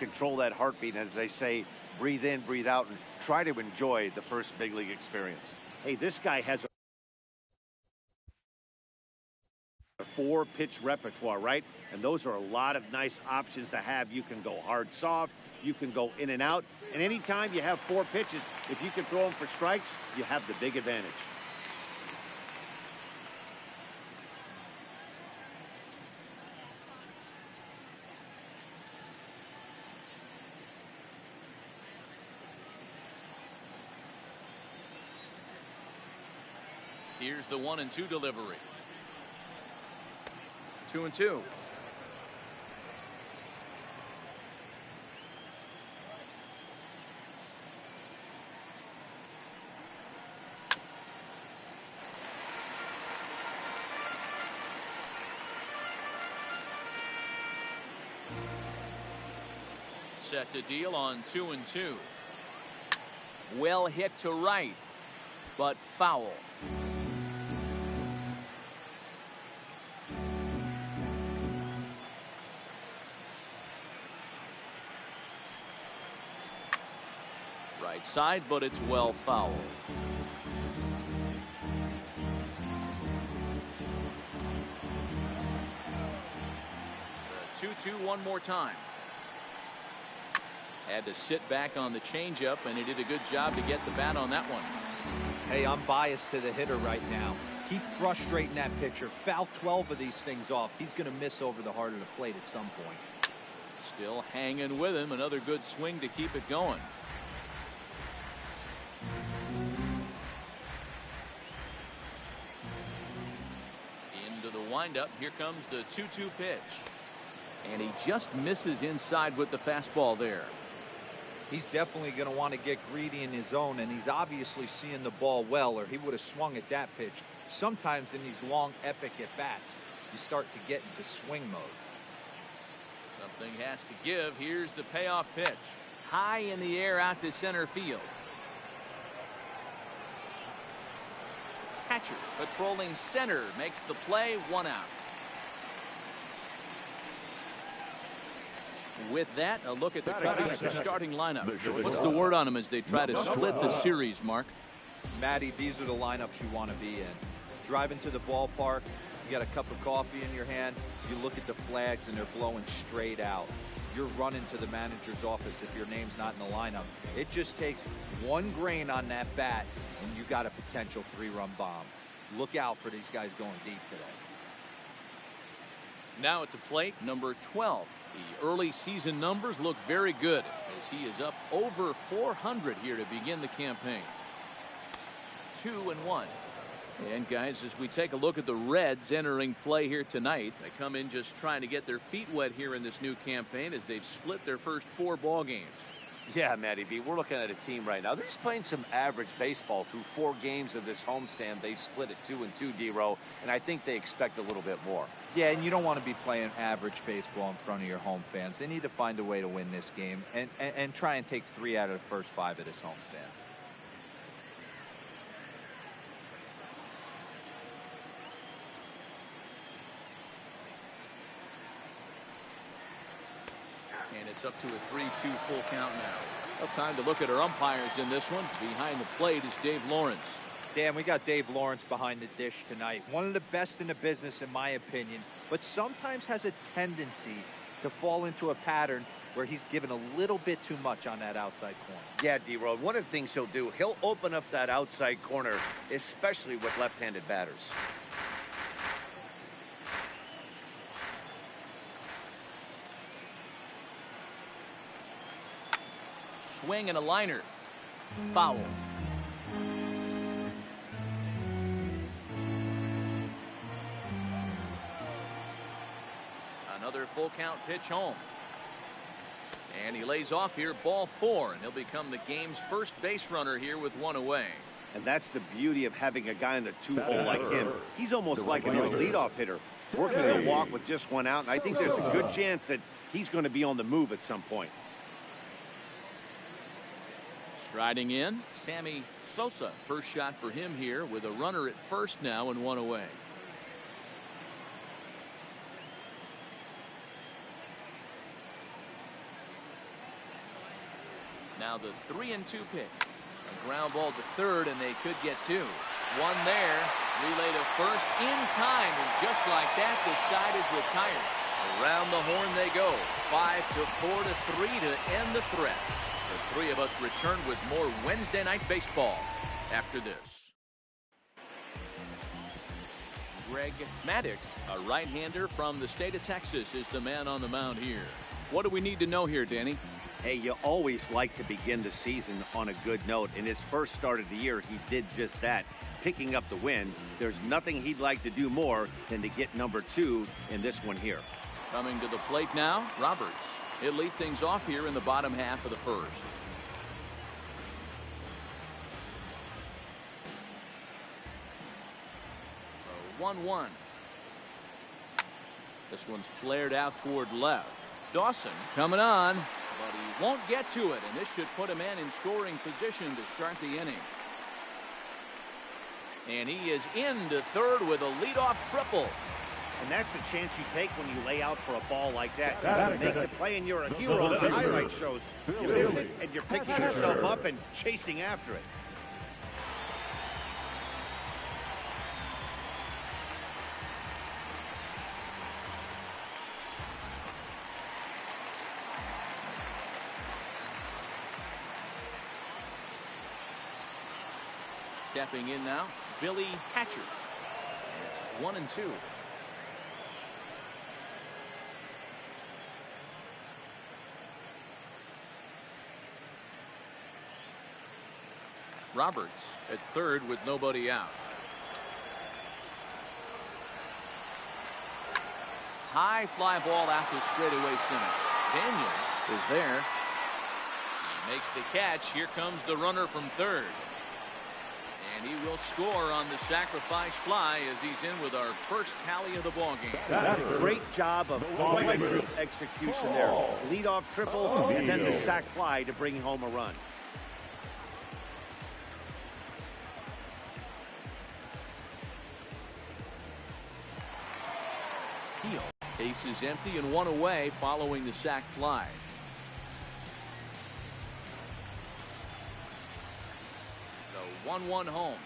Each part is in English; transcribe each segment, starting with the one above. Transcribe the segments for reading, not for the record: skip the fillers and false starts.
control that heartbeat, as they say, breathe in, breathe out, and try to enjoy the first big league experience. Hey, this guy has a 4-pitch repertoire, right? And those are a lot of nice options to have. You can go hard, soft, you can go in and out, and anytime you have 4 pitches, if you can throw them for strikes, you have the big advantage. Here's the 1-2 delivery. 2-2. Set to deal on 2-2. Well hit to right, but foul. Right side, but it's well fouled. The 2-2 one more time. Had to sit back on the changeup, and he did a good job to get the bat on that one. Hey, I'm biased to the hitter right now. Keep frustrating that pitcher. Foul 12 of these things off. He's going to miss over the heart of the plate at some point. Still hanging with him. Another good swing to keep it going. Into the windup. Here comes the 2-2 pitch. And he just misses inside with the fastball there. He's definitely going to want to get greedy in his zone, and he's obviously seeing the ball well, or he would have swung at that pitch. Sometimes in these long, epic at-bats, you start to get into swing mode. Something has to give. Here's the payoff pitch. High in the air out to center field. Catcher patrolling center makes the play. 1 out. With that, a look at the Cubs' starting lineup. What's the word on them as they try to split the series, Mark? Matty, these are the lineups you want to be in. Driving to the ballpark, you got a cup of coffee in your hand, you look at the flags and they're blowing straight out. You're running to the manager's office if your name's not in the lineup. It just takes one grain on that bat and you got a potential 3-run bomb. Look out for these guys going deep today. Now at the plate, number 12. The early season numbers look very good as he is up over 400 here to begin the campaign. 2-1. And guys, as we take a look at the Reds entering play here tonight, they come in just trying to get their feet wet here in this new campaign as they've split their first 4 ball games. Yeah, Matty B, we're looking at a team right now. They're just playing some average baseball through 4 games of this homestand. They split it 2-2, D-Row, and I think they expect a little bit more. Yeah, and you don't want to be playing average baseball in front of your home fans. They need to find a way to win this game and try and take 3 out of the first 5 of this homestand. And it's up to a 3-2 full count now. Well, time to look at our umpires in this one. Behind the plate is Dave Lawrence. Dan, we got Dave Lawrence behind the dish tonight. One of the best in the business, in my opinion, but sometimes has a tendency to fall into a pattern where he's given a little bit too much on that outside corner. Yeah, D-Row, one of the things he'll do, he'll open up that outside corner, especially with left-handed batters. Swing and a liner. Foul. Another full count pitch home. And he lays off here, ball 4, and he'll become the game's first base runner here with 1 away. And that's the beauty of having a guy in the 2-hole like him. He's almost like a leadoff hitter, working the walk with just 1 out, and I think there's a good chance that he's going to be on the move at some point. Striding in, Sammy Sosa. First shot for him here with a runner at first now and 1 away. Now the 3-2 pitch. A ground ball to third, and they could get two. One there. Relay to first in time, and just like that, the side is retired. Around the horn they go. 5-4 to 3 to end the threat. The three of us return with more Wednesday Night Baseball after this. Greg Maddux, a right-hander from the state of Texas, is the man on the mound here. What do we need to know here, Danny? Hey, you always like to begin the season on a good note. In his first start of the year, he did just that, picking up the win. There's nothing he'd like to do more than to get number 2 in this one here. Coming to the plate now, Roberts. He'll lead things off here in the bottom half of the first. The 1-1. This one's flared out toward left. Dawson coming on, but he won't get to it, and this should put a man in scoring position to start the inning. And he is into third with a leadoff triple. And that's the chance you take when you lay out for a ball like that. You make the play and you're a hero on the highlight shows. You miss it and you're picking yourself up and chasing after it. Stepping in now, Billy Hatcher. It's 1-2. Roberts at third with nobody out. High fly ball out to straightaway center. Daniels is there. He makes the catch. Here comes the runner from third. And he will score on the sacrifice fly as he's in with our first tally of the ballgame. Great job of offensive execution there. Leadoff triple and then the sac fly to bring home a run. Base is empty and one away following the sac fly. The 1-1 home.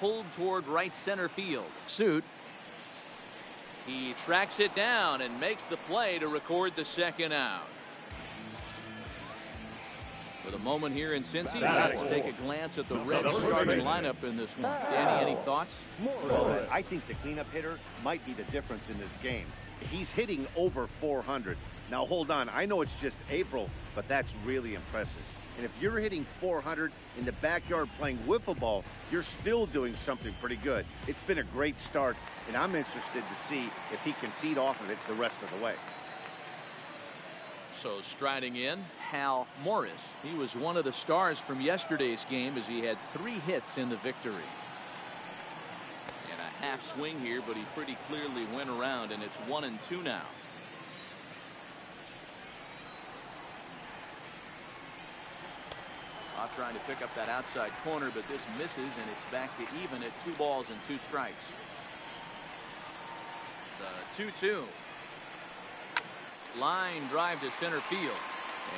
Pulled toward right center field. Suit. He tracks it down and makes the play to record the second out. With a moment here in Cincy, let's take a glance at the Reds starting lineup in this one. Danny, any thoughts? Well, I think the cleanup hitter might be the difference in this game. He's hitting over 400. Now, hold on. I know it's just April, but that's really impressive. And if you're hitting 400 in the backyard playing wiffle ball, you're still doing something pretty good. It's been a great start, and I'm interested to see if he can feed off of it the rest of the way. So striding in, Hal Morris. He was one of the stars from yesterday's game as he had 3 hits in the victory. And a half swing here, but he pretty clearly went around, and it's 1-2 now. Off trying to pick up that outside corner, but this misses, and it's back to even at 2 balls and 2 strikes. The 2-2. Line drive to center field,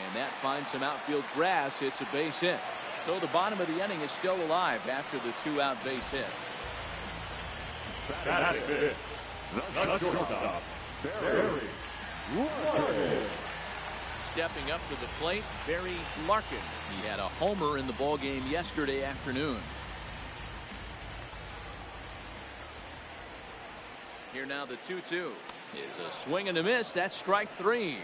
and that finds some outfield grass. It's a base hit. So the bottom of the inning is still alive after the 2-out base hit. The shortstop, Barry Larkin. Stepping up to the plate, Barry Larkin. He had a homer in the ballgame yesterday afternoon. Here now the 2-2 is a swing and a miss. That's strike 3.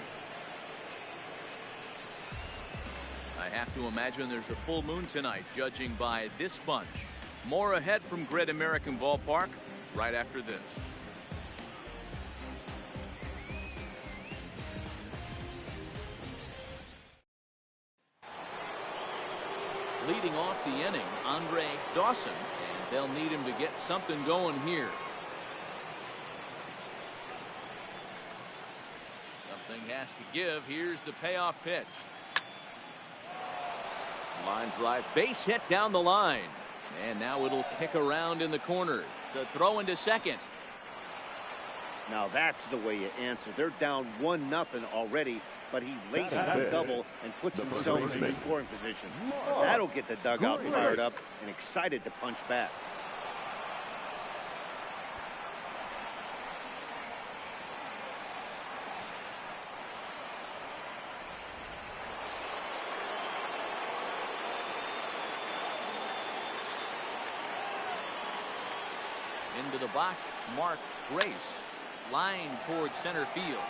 I have to imagine there's a full moon tonight, judging by this bunch. More ahead from Great American Ballpark right after this. Leading off the inning, Andre Dawson, and they'll need him to get something going here. Something has to give. Here's the payoff pitch. Line drive, base hit down the line. And now it'll kick around in the corner. The throw into second. Now that's the way you answer. They're down 1-0 already, but he laces the double and puts himself in scoring position. That'll get the dugout fired up and excited to punch back. Into the box, Mark Grace. Line towards center field.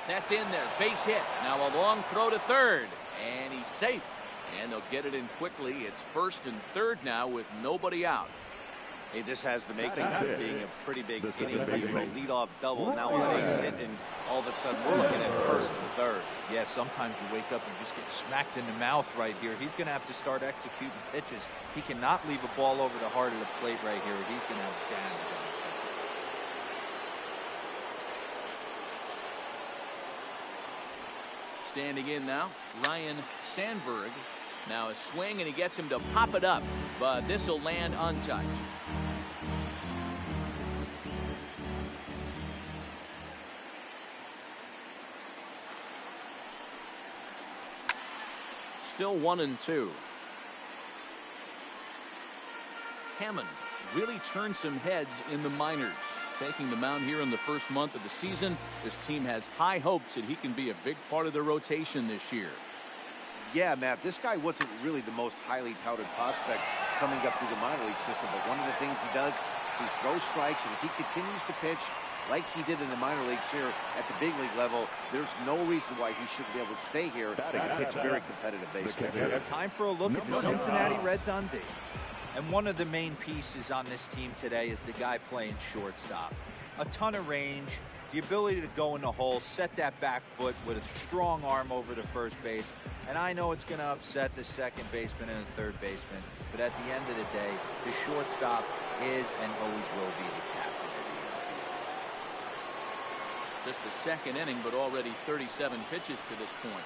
That's in there. Base hit. Now a long throw to third. And he's safe. And they'll get it in quickly. It's first and third now with nobody out. Hey, this has the makings of being a pretty big inning for you. A leadoff double. Now a base hit, and all of a sudden we're looking at first and third. Yeah, sometimes you wake up and just get smacked in the mouth right here. He's going to have to start executing pitches. He cannot leave a ball over the heart of the plate right here. He's going to have damage on his hands. Standing in now, Ryan Sandberg. Now a swing, and he gets him to pop it up, but this will land untouched. Still 1-2. Hammond really turned some heads in the minors. Taking the mound here in the first month of the season, this team has high hopes that he can be a big part of the rotation this year. Yeah, Matt, this guy wasn't really the most highly touted prospect coming up through the minor league system, but one of the things he does, he throws strikes, and if he continues to pitch like he did in the minor leagues here at the big league level, there's no reason why he shouldn't be able to stay here and pitch very competitive baseball. Time for a look at the Cincinnati Reds on D. And one of the main pieces on this team today is the guy playing shortstop. A ton of range, the ability to go in the hole, set that back foot with a strong arm over to first base. And I know it's going to upset the second baseman and the third baseman, but at the end of the day, the shortstop is and always will be the captain of the Just the second inning, but already 37 pitches to this point.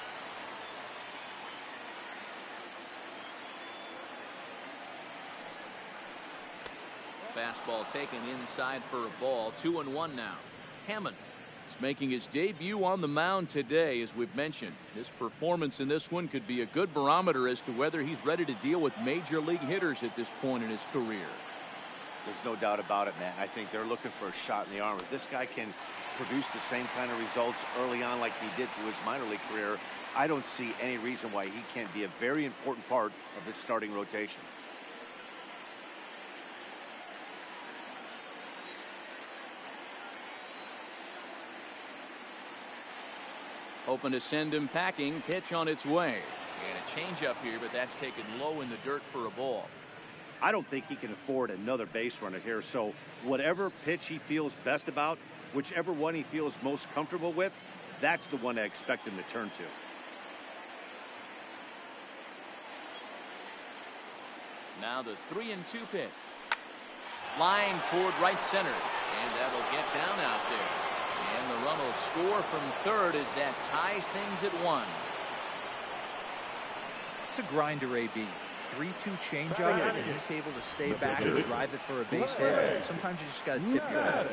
Fastball taken inside for a ball. 2-1 now. Hammond is making his debut on the mound today, as we've mentioned. His performance in this one could be a good barometer as to whether he's ready to deal with major league hitters at this point in his career. There's no doubt about it, man. I think they're looking for a shot in the arm. If this guy can produce the same kind of results early on like he did through his minor league career, I don't see any reason why he can't be a very important part of this starting rotation. Hoping to send him packing. Pitch on its way. And a changeup here, but that's taken low in the dirt for a ball. I don't think he can afford another base runner here, so whatever pitch he feels best about, whichever one he feels most comfortable with, that's the one I expect him to turn to. Now the 3-2 pitch. Line toward right center, and that'll get down out there. And the run will score from third as that ties things at 1. It's a grinder, AB. 3-2 changeup, and he's able to stay back and drive it for a base hit. Sometimes you just got to tip your head.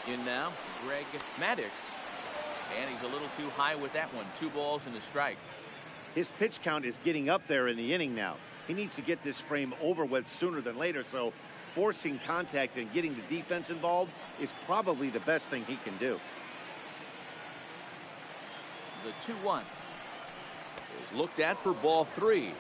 In now, Greg Maddux. And he's a little too high with that one. 2 balls and a strike. His pitch count is getting up there in the inning now. He needs to get this frame over with sooner than later, so forcing contact and getting the defense involved is probably the best thing he can do. The 2-1 is looked at for ball 3.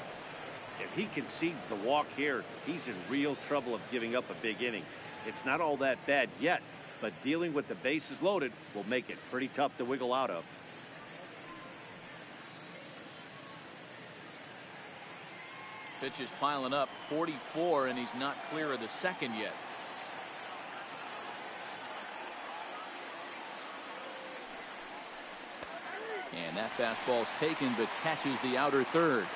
If he concedes the walk here, he's in real trouble of giving up a big inning. It's not all that bad yet, but dealing with the bases loaded will make it pretty tough to wiggle out of. Pitch is piling up. 44, and he's not clear of the second yet. And that fastball's taken, but catches the outer third.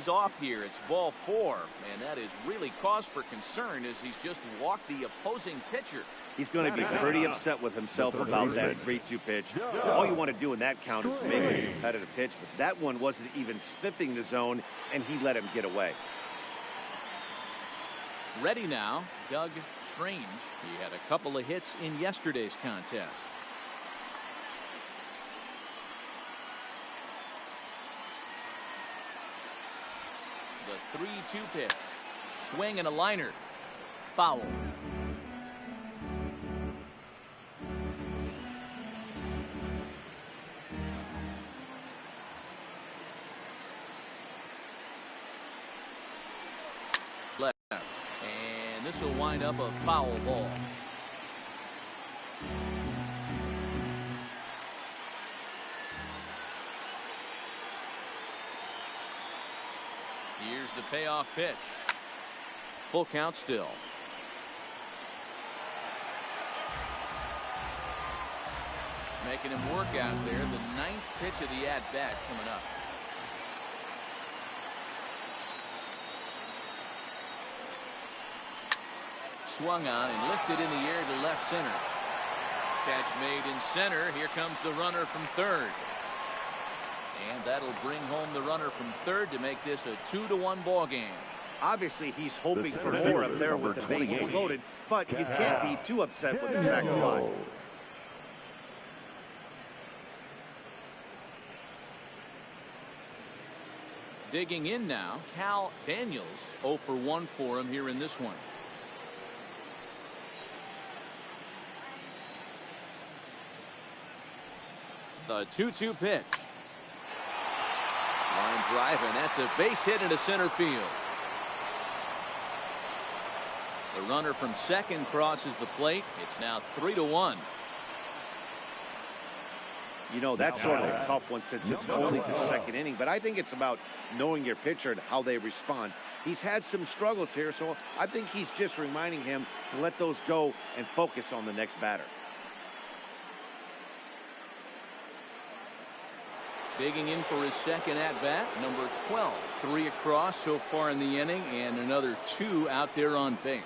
he's off here. It's ball 4, and that is really cause for concern as he's just walked the opposing pitcher. He's going to be pretty upset with himself about that 3-2 pitch. All you want to do in that count is make a competitive pitch, but that one wasn't even sniffing the zone, and he let him get away. Ready now, Doug Strange. He had a couple of hits in yesterday's contest. The 3-2 pitch. Swing and a liner. Foul. Left. And this will wind up a foul ball. Here's the payoff pitch. Full count still. Making him work out there. The 9th pitch of the at-bat coming up. Swung on and lifted in the air to left center. Catch made in center. Here comes the runner from third. And that'll bring home the runner from third to make this a 2-1 ball game. Obviously, he's hoping for more up there with the bases loaded, but you can't be too upset with the sac fly. Digging in now, Cal Daniels. 0 for 1 for him here in this one. The 2-2 pitch. Line drive, and that's a base hit into center field. The runner from second crosses the plate. It's now 3-1. You know, that's sort of a tough one since it's only the second inning, but I think it's about knowing your pitcher and how they respond. He's had some struggles here, so I think he's just reminding him to let those go and focus on the next batter. Digging in for his second at-bat, number 12. 3 across so far in the inning, and another 2 out there on base.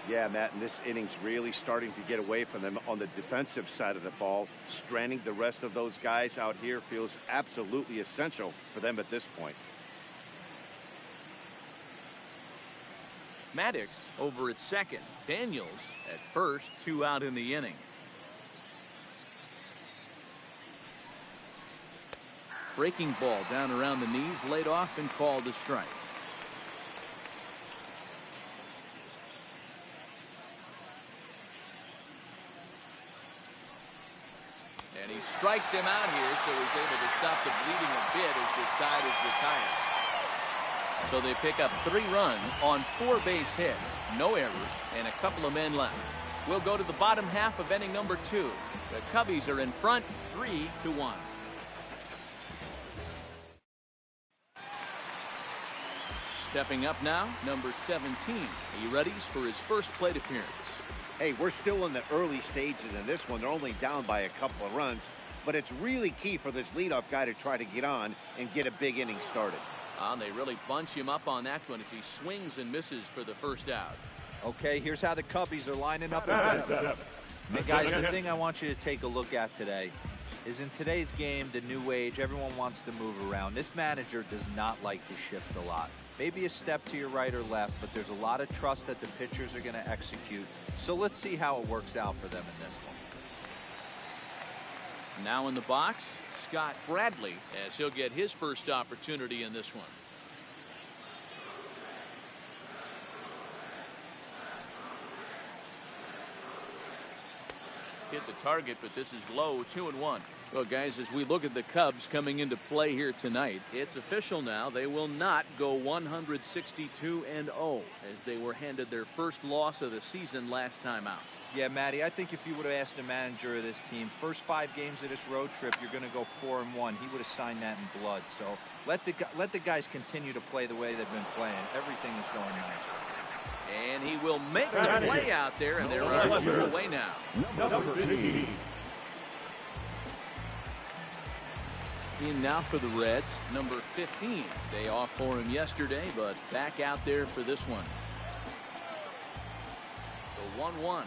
Yeah, Matt, and this inning's really starting to get away from them on the defensive side of the ball. Stranding the rest of those guys out here feels absolutely essential for them at this point. Maddox over at second. Daniels at first. 2 out in the inning. Breaking ball down around the knees, laid off and called a strike. And he strikes him out here, so he's able to stop the bleeding a bit as the side is retired. So they pick up 3 runs on 4 base hits, no errors, and a couple of men left. We'll go to the bottom half of inning number 2. The Cubbies are in front, 3-1. Stepping up now, number 17. He readies for his first plate appearance. Hey, we're still in the early stages in this one. They're only down by a couple of runs, but it's really key for this leadoff guy to try to get on and get a big inning started. They really bunch him up on that one as he swings and misses for the first out. Okay, here's how the Cubbies are lining up. And guys, the thing I want you to take a look at today is in today's game, the new age, everyone wants to move around. This manager does not like to shift a lot. Maybe a step to your right or left, but there's a lot of trust that the pitchers are going to execute. So let's see how it works out for them in this one. Now in the box, Scott Bradley, as he'll get his first opportunity in this one. Hit the target, but this is low. 2-1. Well, guys, as we look at the Cubs coming into play here tonight, it's official now. They will not go 162-0 as they were handed their first loss of the season last time out. Yeah, Matty, I think if you would have asked the manager of this team, first 5 games of this road trip, you're going to go 4-1. He would have signed that in blood. So let the guys continue to play the way they've been playing. Everything is going nice. And he will make the play out there, and there are 2 away now. Number 15. In now for the Reds, number 15. Day off for him yesterday, but back out there for this one. The 1-1.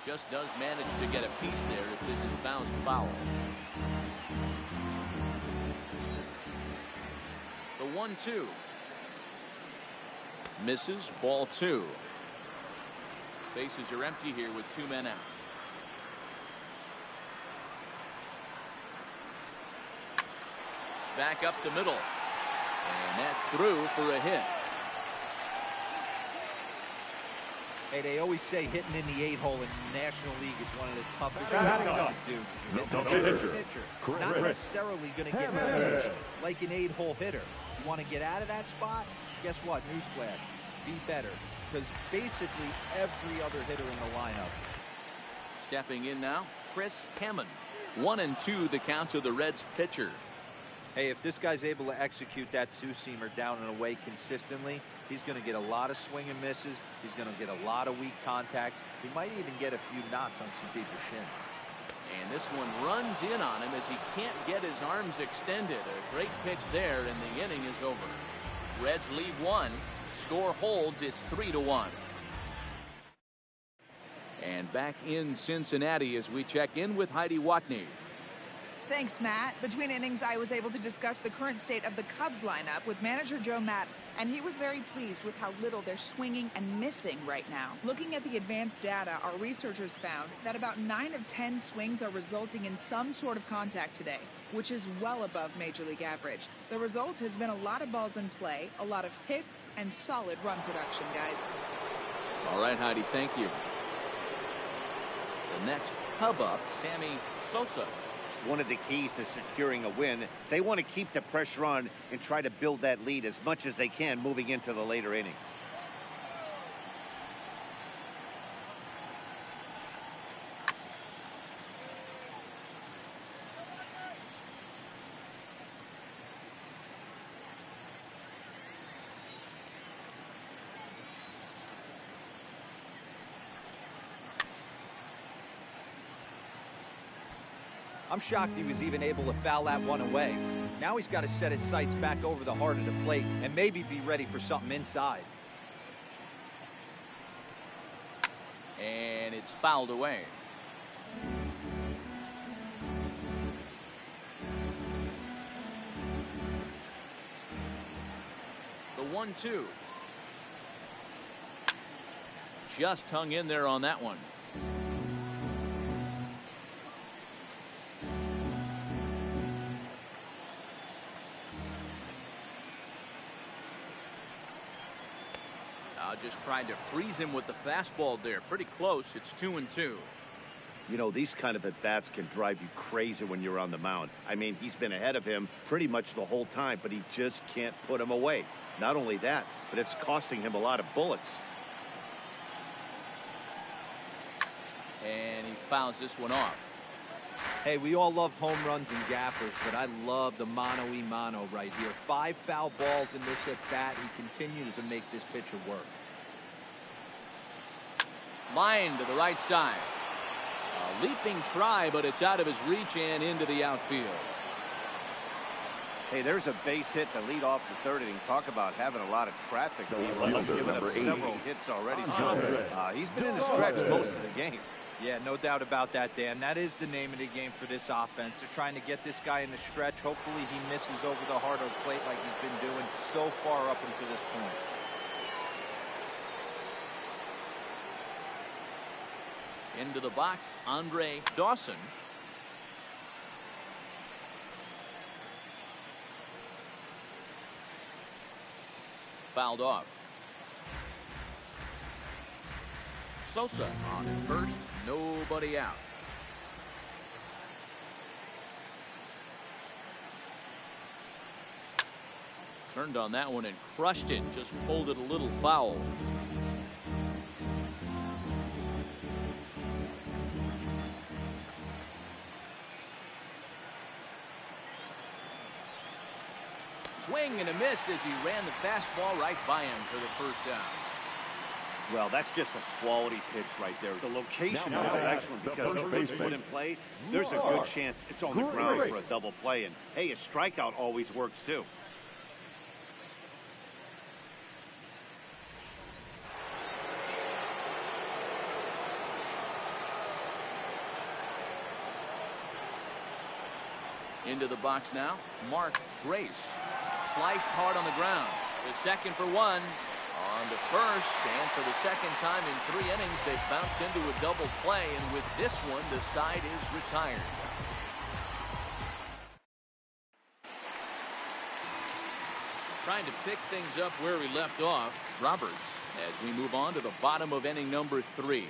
Just does manage to get a piece there as this is bounced foul. The 1-2. Misses, ball 2. Bases are empty here with 2 men out. Back up the middle. And that's through for a hit. Hey, they always say hitting in the 8-hole in the National League is one of the toughest jobs to do. Not necessarily going to get pitched like an 8-hole hitter. You want to get out of that spot? Guess what? Newsflash. Be better. Because basically every other hitter in the lineup. Stepping in now, Chris Hammond. 1-2 the count to the Reds pitcher. Hey, if this guy's able to execute that two-seamer down and away consistently, he's going to get a lot of swing and misses. He's going to get a lot of weak contact. He might even get a few knots on some people's shins. And this one runs in on him as he can't get his arms extended. A great pitch there, and the inning is over. Reds lead 1. Score holds. It's 3-1. And back in Cincinnati as we check in with Heidi Watney. Thanks, Matt. Between innings, I was able to discuss the current state of the Cubs lineup with manager Joe Maddon, and he was very pleased with how little they're swinging and missing right now. Looking at the advanced data, our researchers found that about 9 of 10 swings are resulting in some sort of contact today, which is well above Major League average. The result has been a lot of balls in play, a lot of hits, and solid run production, guys. All right, Heidi, thank you. The next Cub up, Sammy Sosa. One of the keys to securing a win, they want to keep the pressure on and try to build that lead as much as they can moving into the later innings. I'm shocked he was even able to foul that one away. Now he's got to set his sights back over the heart of the plate and maybe be ready for something inside. And it's fouled away. The 1-2. Just hung in there on that one. Just tried to freeze him with the fastball there. Pretty close. It's 2-2. You know, these kind of at-bats can drive you crazy when you're on the mound. I mean, he's been ahead of him pretty much the whole time, but he just can't put him away. Not only that, but it's costing him a lot of bullets. And he fouls this one off. Hey, we all love home runs and gappers, but I love the mano-y-mano right here. 5 foul balls in this at-bat. He continues to make this pitcher work. Line to the right side. A leaping try, but it's out of his reach and into the outfield. Hey, there's a base hit to lead off the third inning. Talk about having a lot of traffic. He's given up several hits already. He's been in the stretch most of the game. Yeah, no doubt about that, Dan. That is the name of the game for this offense. They're trying to get this guy in the stretch. Hopefully he misses over the heart of the plate like he's been doing so far up until this point. Into the box, Andre Dawson. Fouled off. Sosa on at first, nobody out. Turned on that one and crushed it, just pulled it a little foul. Swing and a miss as he ran the fastball right by him for the first down. Well, that's just a quality pitch right there. The location is excellent because the pitch put in play, there's a good chance it's on the ground for a double play. And, hey, a strikeout always works, too. Into the box now, Mark Grace. Sliced hard on the ground. The second for one. On to first, and for the second time in 3 innings, they've bounced into a double play, and with this one, the side is retired. Trying to pick things up where we left off, Roberts, as we move on to the bottom of inning number 3.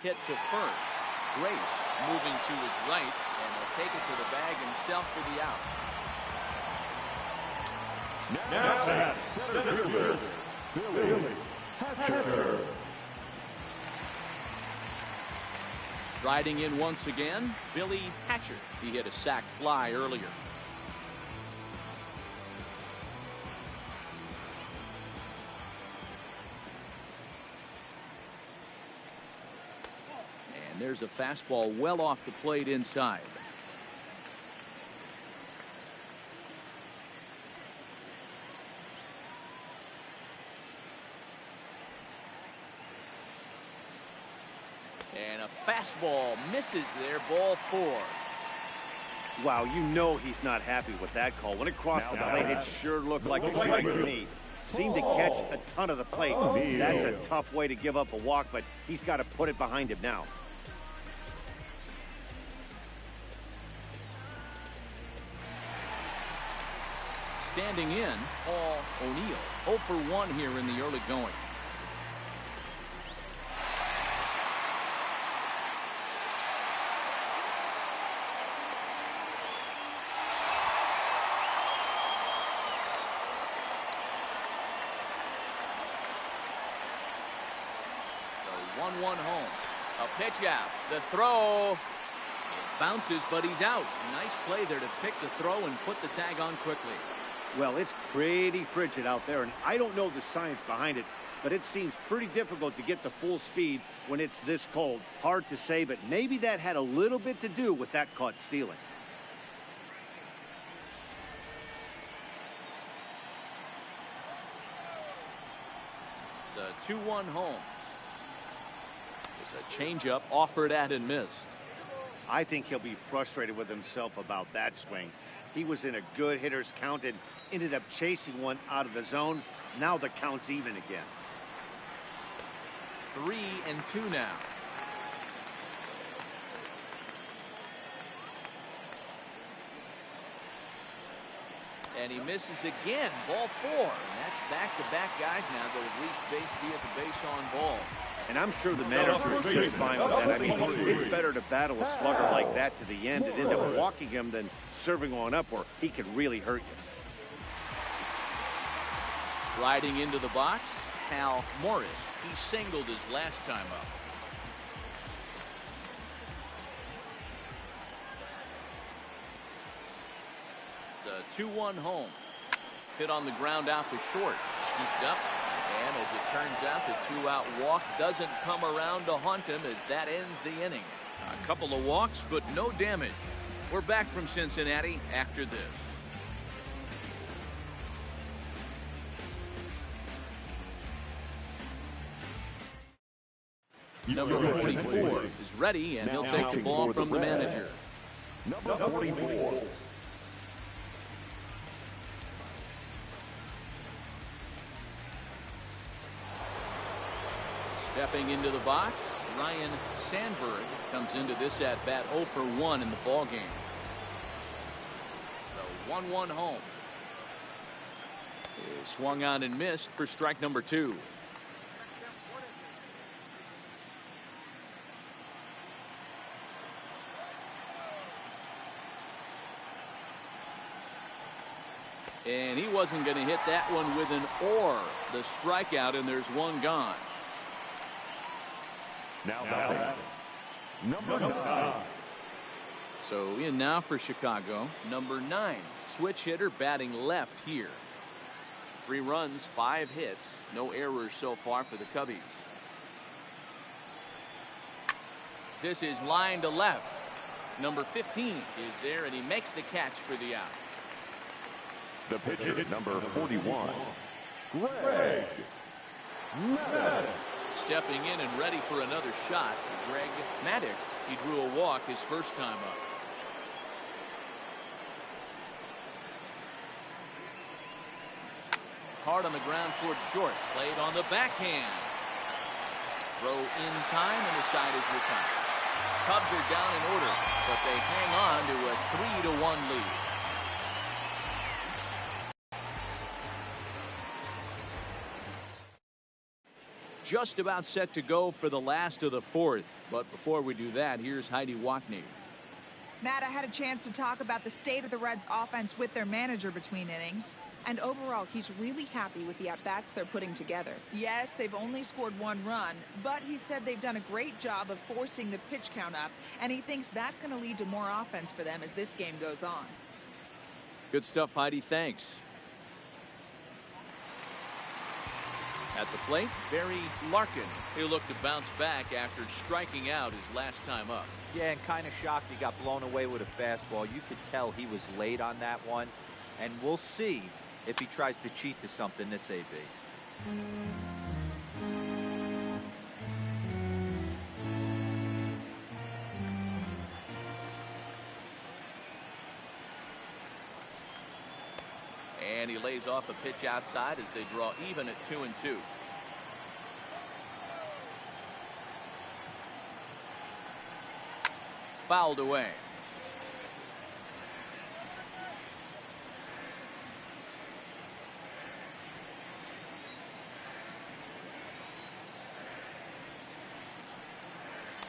Hit to first. Grace moving to his right, and he'll take it to the bag himself for the out. Now at center fielder, Billy Hatcher. Riding in once again, Billy Hatcher. He hit a sac fly earlier. And there's a fastball well off the plate inside. And a fastball misses there, ball 4. Wow, you know he's not happy with that call. When it crossed the plate, it sure looked like a strike to me. Seemed to catch a ton of the plate. That's a tough way to give up a walk, but he's got to put it behind him now. Standing in, Paul O'Neill. 0 for 1 here in the early going. The 1-1 home. A pitch out. The throw. It bounces, but he's out. Nice play there to pick the throw and put the tag on quickly. Well, it's pretty frigid out there, and I don't know the science behind it, but it seems pretty difficult to get the full speed when it's this cold. Hard to say, but maybe that had a little bit to do with that caught stealing. The 2-1 home. There's a changeup offered at and missed. I think he'll be frustrated with himself about that swing. He was in a good hitter's count and ended up chasing one out of the zone. Now the count's even again. 3-2 now. And he misses again. Ball 4. And that's back-to-back guys now that have reached base via the base on ball. And I'm sure the manager is just fine with that. I mean, it's better to battle a slugger like that to the end and end up walking him than serving one up where he could really hurt you. Riding into the box, Hal Morris. He singled his last time up. The 2-1 home. Hit on the ground out to short. Scooped up. And as it turns out, the 2-out walk doesn't come around to haunt him as that ends the inning. A couple of walks, but no damage. We're back from Cincinnati after this. Number 44 is ready, and he'll take the ball from the manager. Number 44. Stepping into the box, Ryan Sandberg comes into this at bat 0 for 1 in the ball game. The 1-1 home. Is swung on and missed for strike number 2. And he wasn't going to hit that one with an or. The strikeout, and there's one gone. Now number 9. So in now for Chicago, number 9, switch hitter batting left here. 3 runs, 5 hits, no errors so far for the Cubbies. This is line to left. Number 15 is there, and he makes the catch for the out. The pitcher, number 41, Greg Maddux. Stepping in and ready for another shot, Greg Maddux. He drew a walk his first time up. Hard on the ground towards short. Played on the backhand. Throw in time, and the side is retired. Cubs are down in order, but they hang on to a 3-1 lead. Just about set to go for the last of the 4th. But before we do that, here's Heidi Watney. Matt, I had a chance to talk about the state of the Reds offense with their manager between innings. And overall, he's really happy with the at-bats they're putting together. Yes, they've only scored 1 run, but he said they've done a great job of forcing the pitch count up, and he thinks that's going to lead to more offense for them as this game goes on. Good stuff, Heidi. Thanks. At the plate, Barry Larkin. He'll look to bounce back after striking out his last time up. Yeah, and kind of shocked he got blown away with a fastball. You could tell he was late on that one, and we'll see if he tries to cheat to something this AB. And he lays off a pitch outside as they draw even at 2-2. Fouled away.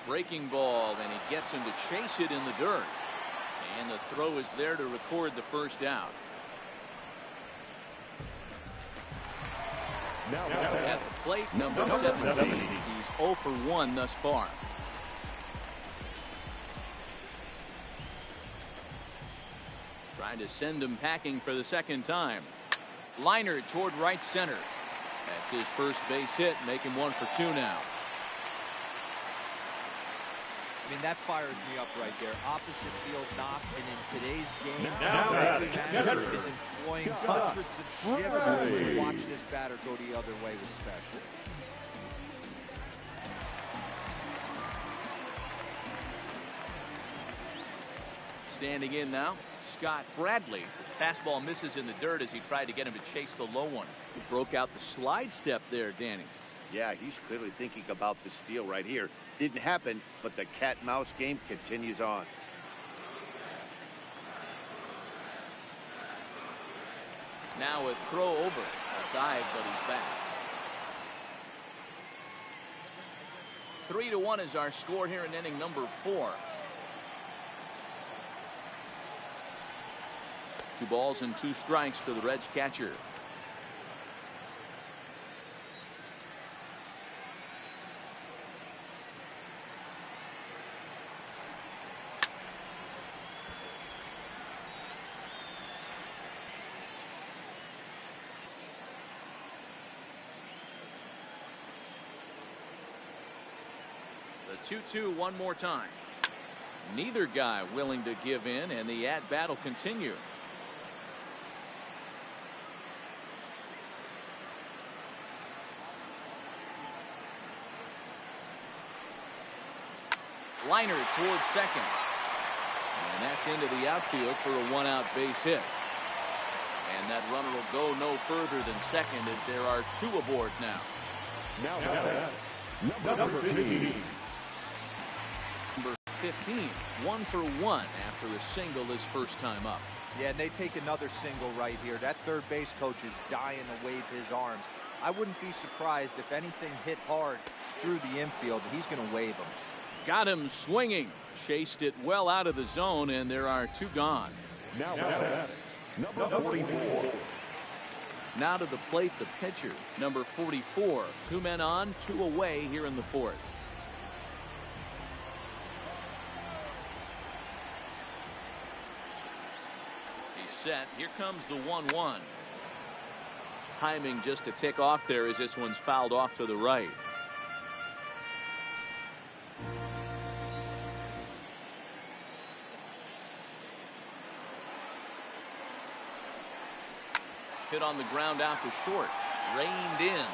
Breaking ball, and he gets him to chase it in the dirt. And the throw is there to record the first out. Now At the plate, number 17. He's 0 for 1 thus far. Trying to send him packing for the second time. Liner toward right center. That's his first base hit, making 1 for 2 now. I mean, that fires me up right there. Opposite field knock, and in today's game, Now every batting, manager is employing hundreds of shifts. Watch this batter go the other way was special. Standing in now, Scott Bradley. The fastball misses in the dirt as he tried to get him to chase the low one. He broke out the slide step there, Danny. Yeah, he's clearly thinking about the steal right here. Didn't happen, but the cat-mouse game continues on. Now a throw over. A dive, but he's back. 3-1 is our score here in inning number 4. 2 balls and 2 strikes to the Reds catcher. The 2-2 one more time. Neither guy willing to give in, and the at-bat will continue. Liner towards second. And that's into the outfield for a 1-out base hit. And that runner will go no further than second as there are 2 aboard now. Now number 15. Number 15, 1 for 1 after a single his first time up. Yeah, and they take another single right here. That third base coach is dying to wave his arms. I wouldn't be surprised if anything hit hard through the infield. He's going to wave them. Got him swinging. Chased it well out of the zone, and there are 2 gone. Now number 44. Now to the plate, the pitcher, number 44. 2 men on, 2 away here in the 4th. set. Here comes the 1-1. Timing just a tick off there as this one's fouled off to the right. Hit on the ground out to short. Reined in.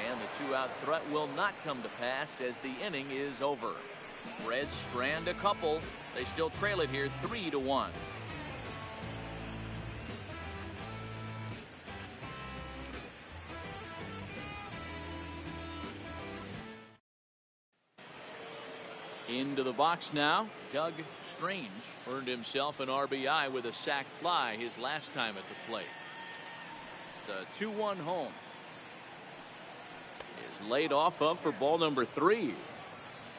And the 2-out threat will not come to pass as the inning is over. Reds strand a couple. They still trail it here 3-1. Into the box now. Doug Strange earned himself an RBI with a sac fly his last time at the plate. The 2-1 home is laid off of for ball number 3.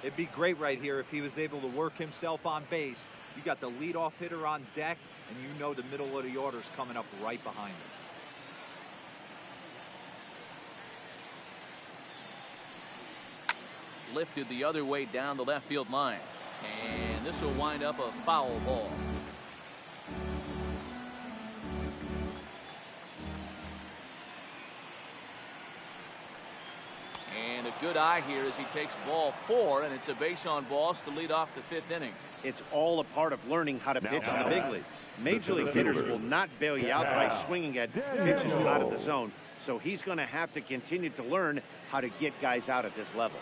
It'd be great right here if he was able to work himself on base. You got the leadoff hitter on deck, and you know the middle of the order's coming up right behind him. Lifted the other way down the left field line, and this will wind up a foul ball. And a good eye here as he takes ball 4, and it's a base on balls to lead off the 5th inning. It's all a part of learning how to pitch in the big leagues. Major league hitters will not bail you out by swinging at pitches out of the zone, so he's going to have to continue to learn how to get guys out at this level.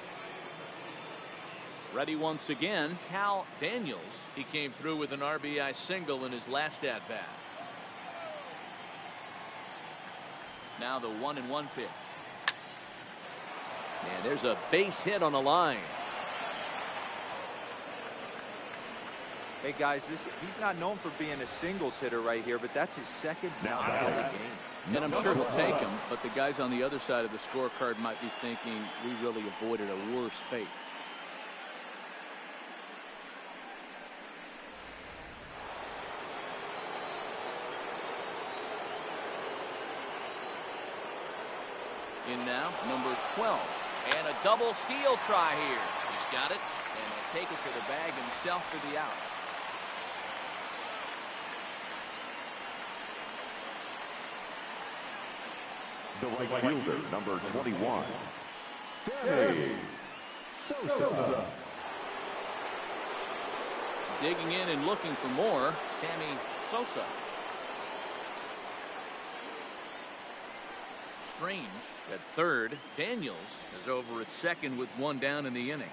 Ready once again, Cal Daniels. He came through with an RBI single in his last at-bat. Now the 1-1 pitch. And there's a base hit on the line. Hey guys, he's not known for being a singles hitter right here, but that's his second knock of the game. And I'm sure he'll take him, but the guys on the other side of the scorecard might be thinking we really avoided a worse fate. In now, number 12. And a double steal try here. He's got it, and he'll take it to the bag himself for the out. The right fielder, number 21, Sammy Sosa. Digging in and looking for more, Sammy Sosa. Strange at third. Daniels is over at second with 1 down in the inning.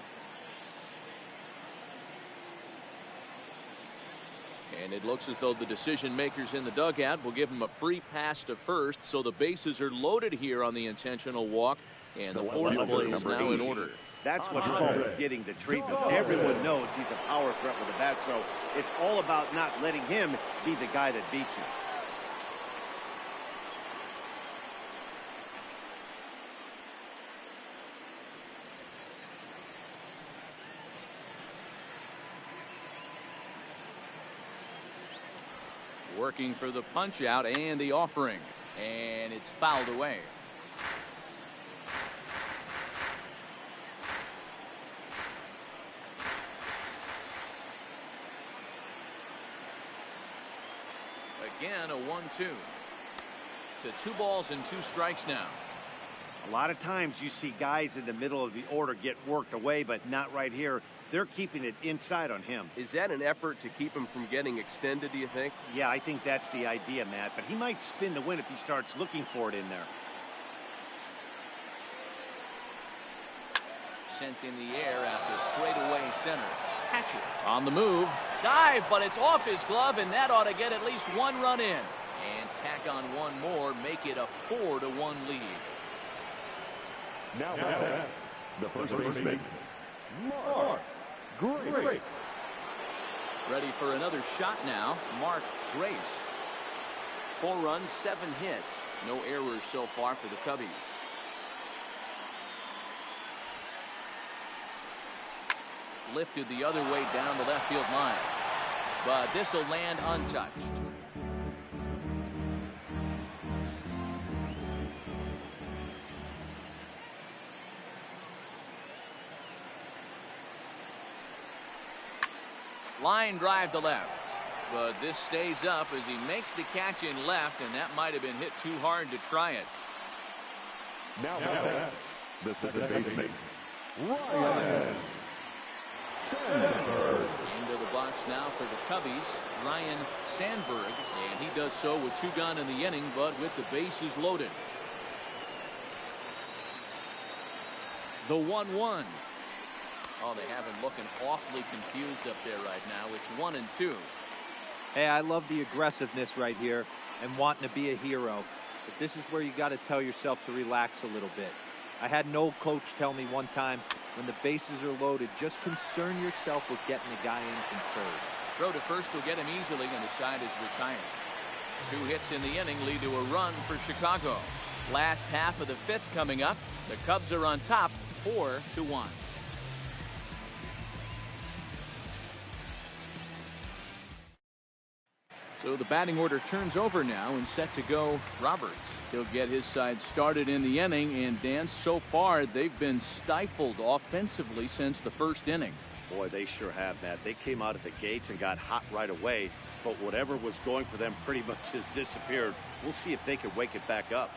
And it looks as though the decision makers in the dugout will give him a free pass to first, so the bases are loaded here on the intentional walk, and the force play is now in order. That's what's called getting the treatment. Everyone knows he's a power threat with a bat, so it's all about not letting him be the guy that beats you. Working for the punch out and the offering, and it's fouled away. Again, a 1-2 to 2 balls and 2 strikes now. A lot of times you see guys in the middle of the order get worked away, but not right here. They're keeping it inside on him. Is that an effort to keep him from getting extended, do you think? Yeah, I think that's the idea, Matt, but he might spin the win if he starts looking for it in there. Sent in the air out to straightaway center. Hatcher on the move. Dive, but it's off his glove, and that ought to get at least 1 run in. And tack on 1 more, make it a 4-1 lead. Now the first baseman, Mark Grace. Ready for another shot now, Mark Grace. 4 runs, 7 hits. No errors so far for the Cubbies. Lifted the other way down the left field line, but this will land untouched. Line drive to left. but this stays up as he makes the catch in left, and that might have been hit too hard to try it. Now the second baseman, Ryan Sandberg. Into the box now for the Cubbies, Ryan Sandberg, and he does so with 2 gone in the inning, but with the bases loaded. The 1-1. Oh, they have him looking awfully confused up there right now. It's 1-2. Hey, I love the aggressiveness right here and wanting to be a hero. But this is where you got to tell yourself to relax a little bit. I had an old coach tell me one time, when the bases are loaded, just concern yourself with getting the guy in from third. Throw to first will get him easily, and the side is retired. 2 hits in the inning lead to a run for Chicago. Last half of the 5th coming up. The Cubs are on top, 4-1. So the batting order turns over now, and set to go Roberts. He'll get his side started in the inning, and Dan, so far they've been stifled offensively since the 1st inning. Boy, they sure have, Matt. They came out of the gates and got hot right away, but whatever was going for them pretty much has disappeared. We'll see if they can wake it back up.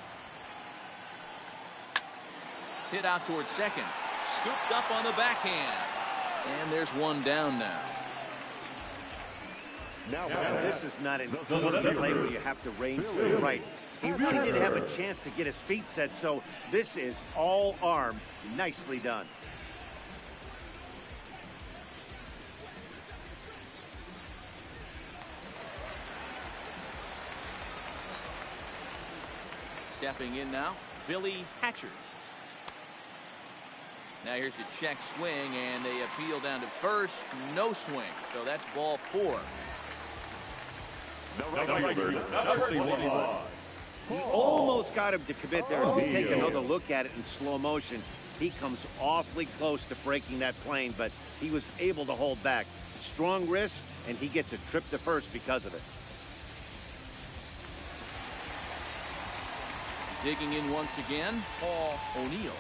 Hit out towards second. Scooped up on the backhand. And there's 1 down now. Now this is not an easy play where you have to range to the right. He really didn't have a chance to get his feet set, so this is all arm. Nicely done. Stepping in now, Billy Hatcher. Now here's a check swing, and they appeal down to first. No swing, so that's ball 4. number 21. He almost got him to commit there. As we take another look at it in slow motion, he comes awfully close to breaking that plane, but he was able to hold back. Strong wrist, and he gets a trip to first because of it. Digging in once again, Paul O'Neill.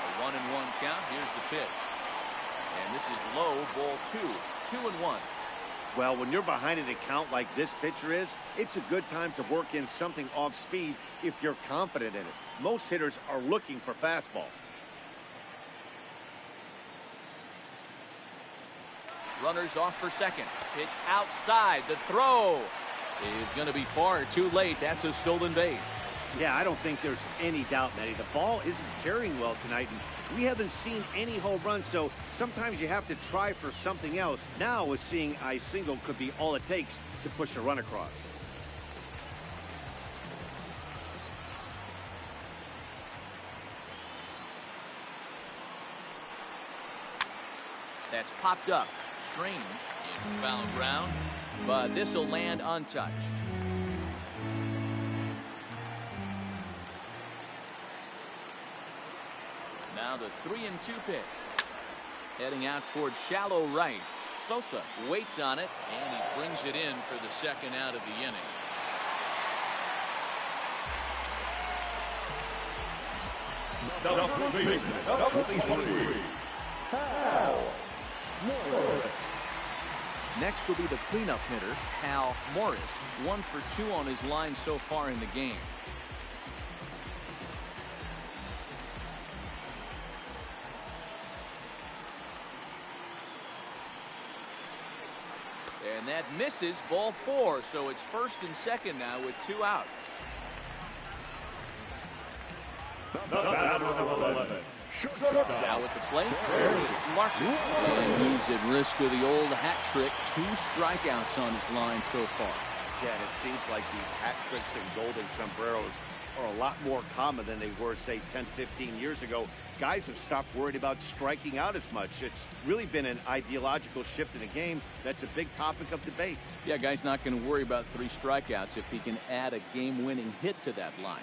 A 1-1 count. Here's the pitch. And this is low, ball 2. 2-1. Well, when you're behind an account like this pitcher is, it's a good time to work in something off speed if you're confident in it. Most hitters are looking for fastball. Runners off for second. Pitch outside. The throw is going to be far too late. That's a stolen base. Yeah, I don't think there's any doubt, Matty. The ball isn't carrying well tonight, and we haven't seen any home runs, so sometimes you have to try for something else. Now, with seeing a single could be all it takes to push a run across. That's popped up. Strange in foul ground, but this will land untouched. Now the 3-2 pitch. Heading out towards shallow right. Sosa waits on it, and he brings it in for the second out of the inning. Next will be the cleanup hitter, Hal Morris. 1 for 2 on his line so far in the game. And that misses, ball 4. So it's first and second now with 2 out. Now with the plate, Larkin. And he's at risk of the old hat trick. 2 strikeouts on his line so far. Yeah, and it seems like these hat tricks and golden sombreros are a lot more common than they were, say, 10, 15 years ago. Guys have stopped worried about striking out as much. It's really been an ideological shift in the game. That's a big topic of debate. Yeah, guy's not going to worry about 3 strikeouts if he can add a game-winning hit to that line.